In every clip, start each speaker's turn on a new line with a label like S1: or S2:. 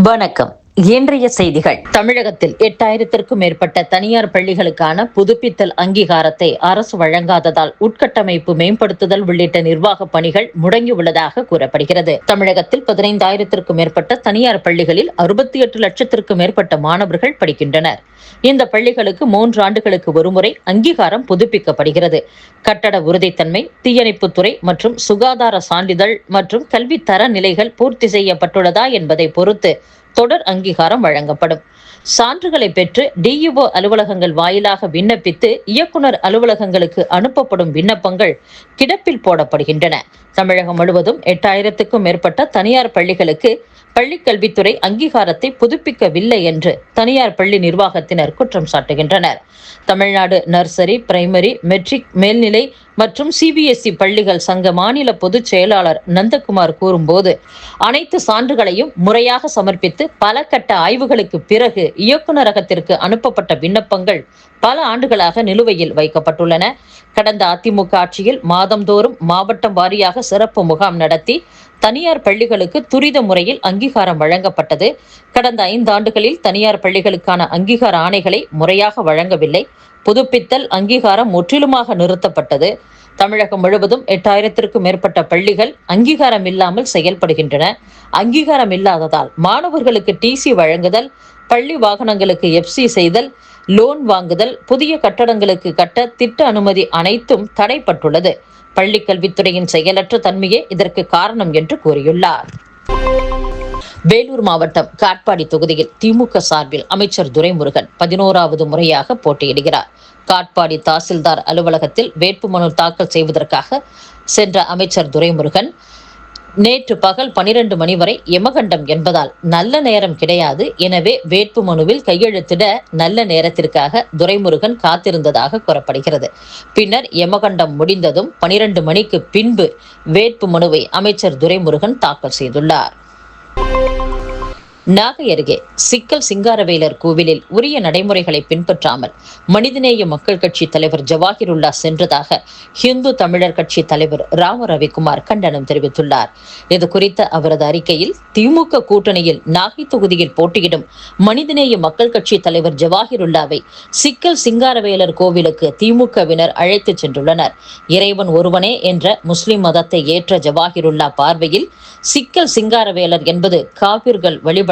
S1: வணக்கம். இன்றைய செய்திகள். தமிழகத்தில் 8000க்கும் மேற்பட்ட தனியார் பள்ளிகளுக்கான புதுப்பித்தல் அங்கீகாரத்தை அரசு வழங்காததால் உட்கட்டமைப்பு மேம்படுத்துதல் உள்ளிட்ட நிர்வாக பணிகள் முடங்கியுள்ளதாக கூறப்படுகிறது. தமிழகத்தில் 15,000க்கும் மேற்பட்ட தனியார் பள்ளிகளில் 68 லட்சத்திற்கும் மேற்பட்ட மாணவர்கள் படிக்கின்றனர். இந்த பள்ளிகளுக்கு 3 ஆண்டுகளுக்கு ஒருமுறை அங்கீகாரம் புதுப்பிக்கப்படுகிறது. கட்டட உறுதித்தன்மை, தீயணைப்புத்துறை மற்றும் சுகாதார சான்றிதழ் மற்றும் கல்வி தர நிலைகள் பூர்த்தி செய்யப்பட்டுள்ளதா என்பதை பொறுத்து தொடர் அங்கீகாரம் வழங்கப்படும். சான்றுகளை பெற்று டிஇஓ அலுவலகங்கள் வாயிலாக விண்ணப்பித்து இயக்குனர் அலுவலகங்களுக்கு அனுப்பப்படும் விண்ணப்பங்கள் கிடப்பில் போடப்படுகின்றன. தமிழகம் முழுவதும் 8000க்கும் மேற்பட்ட தனியார் பள்ளிகளுக்கு பள்ளிக்கல்வித்துறை அங்கீகாரத்தை புதுப்பிக்கவில்லை என்று தனியார் பள்ளி நிர்வாகத்தினர் குற்றம் சாட்டுகின்றனர். தமிழ்நாடு நர்சரி, பிரைமரி, மெட்ரிக், மேல்நிலை மற்றும் சிபிஎஸ்இ பள்ளிகள் சங்க மாநில பொதுச் செயலாளர் நந்தகுமார் கூறும்போது, அனைத்து சான்றுகளையும் முறையாக சமர்ப்பித்து பல கட்ட ஆய்வுகளுக்கு பிறகு இயக்குநரகத்திற்கு அனுப்பப்பட்ட விண்ணப்பங்கள் பல ஆண்டுகளாக நிலுவையில் வைக்கப்பட்டுள்ளன. கடந்த அதிமுக ஆட்சியில் மாதந்தோறும் மாவட்டம் வாரியாக சிறப்பு முகாம் நடத்தி தனியார் பள்ளிகளுக்கு துரித முறையில் அங்கீகாரம் வழங்கப்பட்டது. கடந்த 5 ஆண்டுகளில் தனியார் பள்ளிகளுக்கான அங்கீகார ஆணைகளை முறையாக வழங்கவில்லை. புதுப்பித்தல் அங்கீகாரம் முற்றிலுமாக நிறுத்தப்பட்டது. தமிழகம் முழுவதும் 8000க்கும் மேற்பட்ட பள்ளிகள் அங்கீகாரம் இல்லாமல் செயல்படுகின்றன. அங்கீகாரம் இல்லாததால் மாணவர்களுக்கு டிசி வழங்குதல், பள்ளி வாகனங்களுக்கு எஃப்சி செய்தல், லோன் வாங்குதல், புதிய கட்டடங்களுக்கு கட்ட திட்ட அனுமதி அனைத்தும் தடைப்பட்டுள்ளது. பள்ளிக் கல்வித்துறையின் செயலற்ற தன்மையே இதற்கு காரணம் என்று கூறியுள்ளார். வேலூர் மாவட்டம் காட்பாடி தொகுதியில் திமுக சார்பில் அமைச்சர் துரைமுருகன் 11வது முறையாக போட்டியிடுகிறார். காட்பாடி தாசில்தார் அலுவலகத்தில் வேட்புமனு தாக்கல் செய்வதற்காக சென்ற அமைச்சர் துரைமுருகன் நேற்று பகல் 12 மணி வரை யமகண்டம் என்பதால் நல்ல நேரம் கிடையாது, எனவே வேட்புமனுவில் கையெழுத்திட நல்ல நேரத்திற்காக துரைமுருகன் காத்திருந்ததாக கூறப்படுகிறது. பின்னர் யமகண்டம் முடிந்ததும் 12 மணிக்கு பின்பு வேட்புமனுவை அமைச்சர் துரைமுருகன் தாக்கல் செய்துள்ளார். நாகை அருகே சிக்கல் சிங்காரவேலர் கோவிலில் உரிய நடைமுறைகளை பின்பற்றாமல் மனிதநேய மக்கள் கட்சி தலைவர் ஜவாஹிருல்லா சென்றதாக ஹிந்து தமிழர் கட்சி தலைவர் ராம ரவிக்குமார் கண்டனம் தெரிவித்துள்ளார். இது குறித்த அவரது அறிக்கையில், திமுக கூட்டணியில் நாகை தொகுதியில் போட்டியிடும் மனிதநேய மக்கள் கட்சி தலைவர் ஜவாஹிருல்லாவை சிக்கல் சிங்காரவேலர் கோவிலுக்கு திமுகவினர் அழைத்து சென்றுள்ளனர். இறைவன் ஒருவனே என்ற முஸ்லிம் மதத்தை ஏற்ற ஜவாஹிருல்லா பார்வையில் சிக்கல் சிங்காரவேலர் என்பது காபிர்கள் வழிபடக்கூடியது.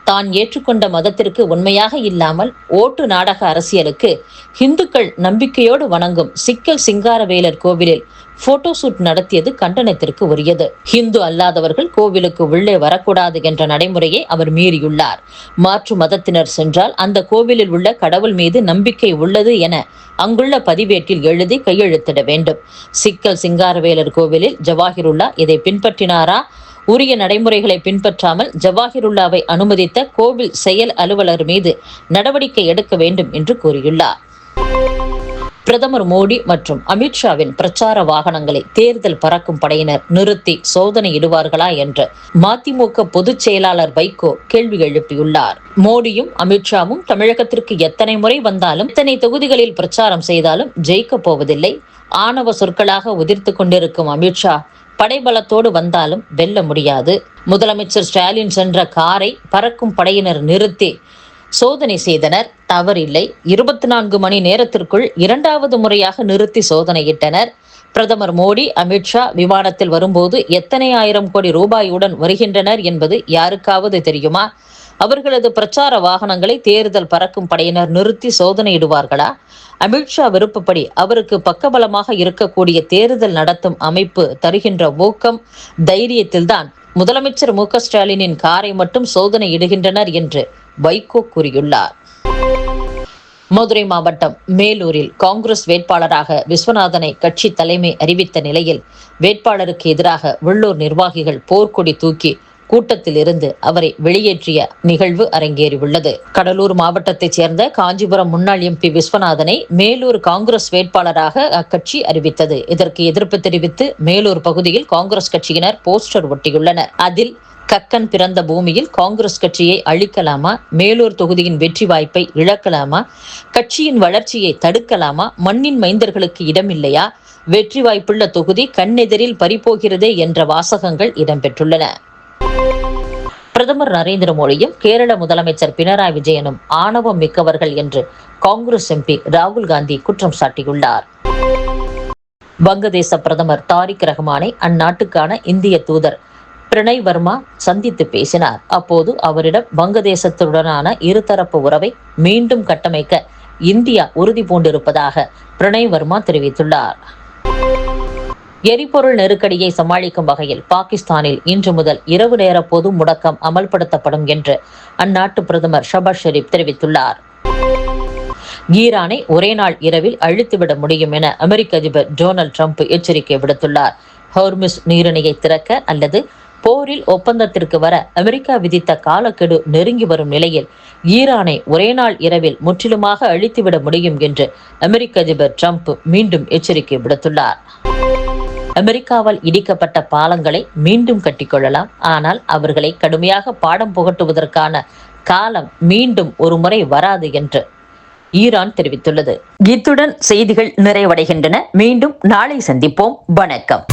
S1: தான் ஏற்றுக்கொண்ட மதத்திற்கு உண்மையாக இல்லாமல் ஓட்டு நாடக அரசியலுக்கு இந்துக்கள் நம்பிக்கையோடு வணங்கும் சிக்கல் சிங்காரவேலர் கோவிலில் போட்டோ ஷூட் நடத்தியது கண்டனத்திற்கு உரியது. இந்து அல்லாதவர்கள் கோவிலுக்கு உள்ளே வரக்கூடாது என்ற நடைமுறையை அவர் மீறியுள்ளார். மாற்று மதத்தினர் சென்றால் அந்த கோவிலில் உள்ள கடவுள் மீது நம்பிக்கை உள்ளது என அங்குள்ள பதிவேட்டில் எழுதி கையெழுத்திட வேண்டும். சிக்கல் சிங்காரவேலர் கோவிலில் ஜவாஹிருல்லா இதை பின்பற்றினாரா? உரிய நடைமுறைகளை பின்பற்றாமல் ஜவாஹிருல்லாவை அனுமதித்த கோவில் செயல் அலுவலர் மீது நடவடிக்கை எடுக்க வேண்டும் என்று கூறியுள்ளார். பிரதமர் மோடி மற்றும் அமித்ஷாவின் பிரச்சார வாகனங்களை தேர்தல் பறக்கும் படையினர் நிறுத்தி சோதனையிடுவார்களா என்று மதிமுக பொதுச் செயலாளர் வைகோ கேள்வி எழுப்பியுள்ளார். மோடியும் அமித்ஷாவும் தமிழகத்திற்கு எத்தனை முறை வந்தாலும், எத்தனை தொகுதிகளில் பிரச்சாரம் செய்தாலும் ஜெயிக்கப் போவதில்லை. ஆணவ சொற்களாக உதிர்த்து கொண்டிருக்கும் அமித்ஷா படைபலத்தோடு வந்தாலும் வெல்ல முடியாது. முதலமைச்சர் ஸ்டாலின் சென்ற காரை பறக்கும் படையினர் நிறுத்தி சோதனை செய்தனர், தவறில்லை. 24 மணி நேரத்திற்குள் 2வது முறையாக நிறுத்தி சோதனையிட்டனர். பிரதமர் மோடி, அமித்ஷா விமானத்தில் வரும்போது எத்தனை ஆயிரம் கோடி ரூபாயுடன் வருகின்றனர் என்பது யாருக்காவது தெரியுமா? அவர்களது பிரச்சார வாகனங்களை தேர்தல் பறக்கும் படையினர் நிறுத்தி சோதனையிடுவார்களா? அமித்ஷா விருப்பப்படி அவருக்கு பக்கபலமாக இருக்கக்கூடிய தேர்தல் நடத்தும் அமைப்பு தருகின்ற ஊக்கம், தைரியத்தில்தான் முதலமைச்சர் மு க ஸ்டாலினின் காரை மட்டும் சோதனை இடுகின்றனர் என்று வைகோ கூறியுள்ளார். மதுரை மாவட்டம் மேலூரில் காங்கிரஸ் வேட்பாளராக விஸ்வநாதனை கட்சி தலைமை அறிவித்த நிலையில் வேட்பாளருக்கு எதிராக உள்ளூர் நிர்வாகிகள் போர்க்கொடி தூக்கி கூட்டத்தில் இருந்து அவரை வெளியேற்றிய நிகழ்வு அரங்கேறியுள்ளது. கடலூர் மாவட்டத்தைச் சேர்ந்த காஞ்சிபுரம் முன்னாள் எம்பி விஸ்வநாதனை மேலூர் காங்கிரஸ் வேட்பாளராக அக்கட்சி அறிவித்தது. இதற்கு எதிர்ப்பு தெரிவித்து மேலூர் பகுதியில் காங்கிரஸ் கட்சியினர் போஸ்டர் ஒட்டியுள்ளனர். அதில், கக்கன் பிறந்த பூமியில் காங்கிரஸ் கட்சியை அழிக்கலாமா? மேலூர் தொகுதியின் வெற்றி வாய்ப்பை இழக்கலாமா? கட்சியின் வளர்ச்சியை தடுக்கலாமா? மண்ணின் மைந்தர்களுக்கு இடமில்லையா? வெற்றி வாய்ப்புள்ள தொகுதி கண்ணெதிரில் பறிபோகிறதே என்ற வாசகங்கள் இடம்பெற்றுள்ளன. பிரதமர் நரேந்திர மோடியும் கேரள முதலமைச்சர் பினராயி விஜயனும் ஆணவம் மிக்கவர்கள் என்று காங்கிரஸ் எம்பி ராகுல் காந்தி குற்றம் சாட்டியுள்ளார். வங்கதேச பிரதமர் தாரிக் ரஹ்மானை அந்நாட்டுக்கான இந்திய தூதர் பிரணய் வர்மா சந்தித்து பேசினார். அப்போது அவரிடம் வங்கதேசத்துடனான இருதரப்பு உறவை மீண்டும் கட்டமைக்க இந்தியா உறுதி பூண்டிருப்பதாக பிரணய் வர்மா தெரிவித்துள்ளார். எரிபொருள் நெருக்கடியை சமாளிக்கும் வகையில் பாகிஸ்தானில் இன்று முதல் இரவு நேர பொது முடக்கம் அமல்படுத்தப்படும் என்று அந்நாட்டு பிரதமர் ஷபாஸ் ஷெரீப் தெரிவித்துள்ளார். ஈரானை ஒரே நாள் இரவில் அழித்துவிட முடியும் என அமெரிக்க அதிபர் டொனால்டு டிரம்ப் எச்சரிக்கை விடுத்துள்ளார். ஹோர்முஸ் நீரிணையை திறக்க அல்லது போரில் ஒப்பந்தத்திற்கு வர அமெரிக்கா விதித்த காலக்கெடு நெருங்கி வரும் நிலையில் ஈரானை ஒரே நாள் இரவில் முற்றிலுமாக அழித்துவிட முடியும் என்று அமெரிக்க அதிபர் டிரம்ப் மீண்டும் எச்சரிக்கை விடுத்துள்ளார். அமெரிக்காவால் இடிக்கப்பட்ட பாலங்களை மீண்டும் கட்டிக்கொள்ளலாம், ஆனால் அவர்களை கடுமையாக பாடம் புகட்டுவதற்கான காலம் மீண்டும் ஒரு முறை வராது என்று ஈரான் தெரிவித்துள்ளது. இத்துடன் செய்திகள் நிறைவடைகின்றன. மீண்டும் நாளை சந்திப்போம். வணக்கம்.